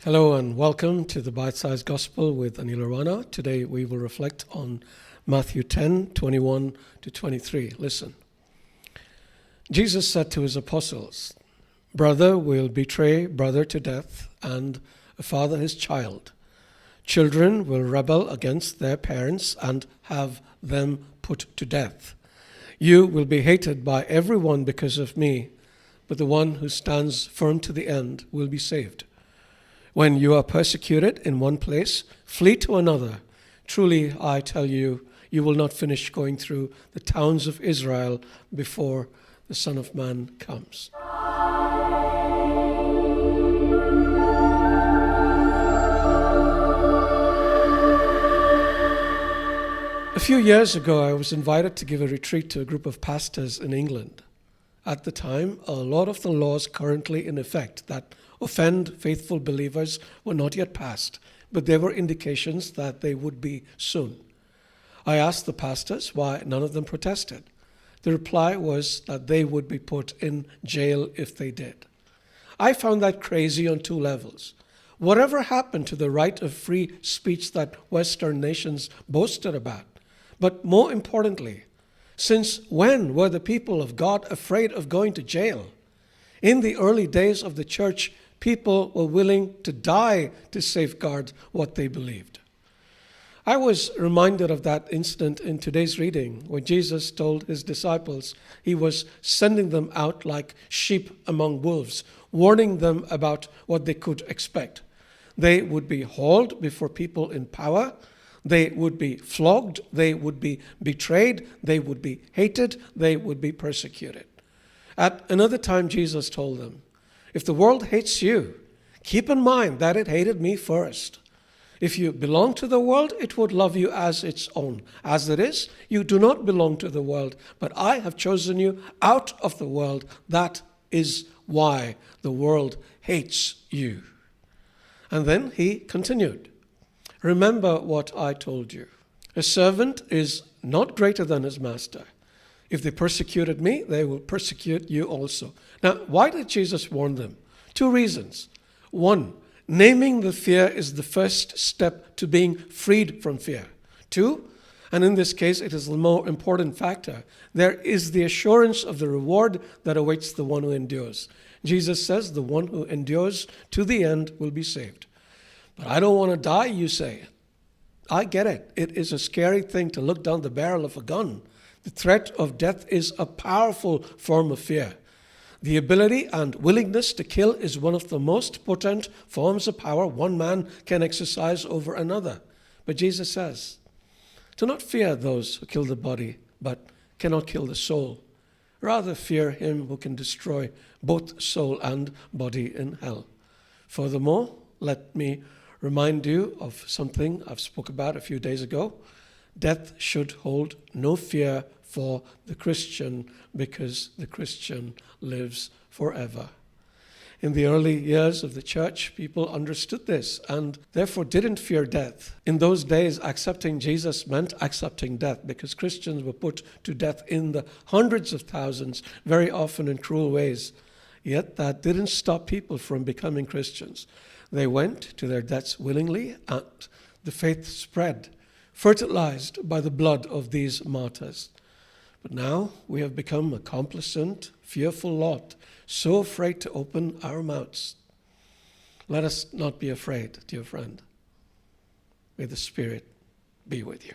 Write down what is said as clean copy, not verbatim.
Hello and welcome to the Bite-Sized Gospel with Aneel Aranha. Today we will reflect on Matthew 10:21 to 23. Listen. Jesus said to his apostles, "Brother will betray brother to death, and a father his child. Children will rebel against their parents and have them put to death. You will be hated by everyone because of me, but the one who stands firm to the end will be saved. When you are persecuted in one place, flee to another. Truly, I tell you, you will not finish going through the towns of Israel before the Son of Man comes." A few years ago, I was invited to give a retreat to a group of pastors in England. At the time, a lot of the laws currently in effect that offend faithful believers were not yet passed, but there were indications that they would be soon. I asked the pastors why none of them protested. The reply was that they would be put in jail if they did. I found that crazy on two levels. Whatever happened to the right of free speech that Western nations boasted about? But more importantly, since when were the people of God afraid of going to jail? In the early days of the church, people were willing to die to safeguard what they believed. I was reminded of that incident in today's reading when Jesus told his disciples he was sending them out like sheep among wolves, warning them about what they could expect. They would be hauled before people in power. They would be flogged. They would be betrayed. They would be hated. They would be persecuted. At another time, Jesus told them, "If the world hates you, keep in mind that it hated me first. If you belong to the world, it would love you as its own. As it is, you do not belong to the world, but I have chosen you out of the world. That is why the world hates you." And then he continued, "Remember what I told you. A servant is not greater than his master. If they persecuted me, they will persecute you also." Now, why did Jesus warn them? Two reasons. One, naming the fear is the first step to being freed from fear. Two, and in this case it is the more important factor, there is the assurance of the reward that awaits the one who endures. Jesus says the one who endures to the end will be saved. "But I don't want to die," you say. I get it. It is a scary thing to look down the barrel of a gun. The threat of death is a powerful form of fear. The ability and willingness to kill is one of the most potent forms of power one man can exercise over another. But Jesus says, "Do not fear those who kill the body, but cannot kill the soul. Rather fear him who can destroy both soul and body in hell." Furthermore, let me remind you of something I've spoke about a few days ago. Death should hold no fear for the Christian because the Christian lives forever. In the early years of the church, people understood this and therefore didn't fear death. In those days, accepting Jesus meant accepting death because Christians were put to death in the hundreds of thousands, very often in cruel ways. Yet that didn't stop people from becoming Christians. They went to their deaths willingly, and the faith spread, fertilized by the blood of these martyrs. But now we have become a complacent, fearful lot, so afraid to open our mouths. Let us not be afraid, dear friend. May the Spirit be with you.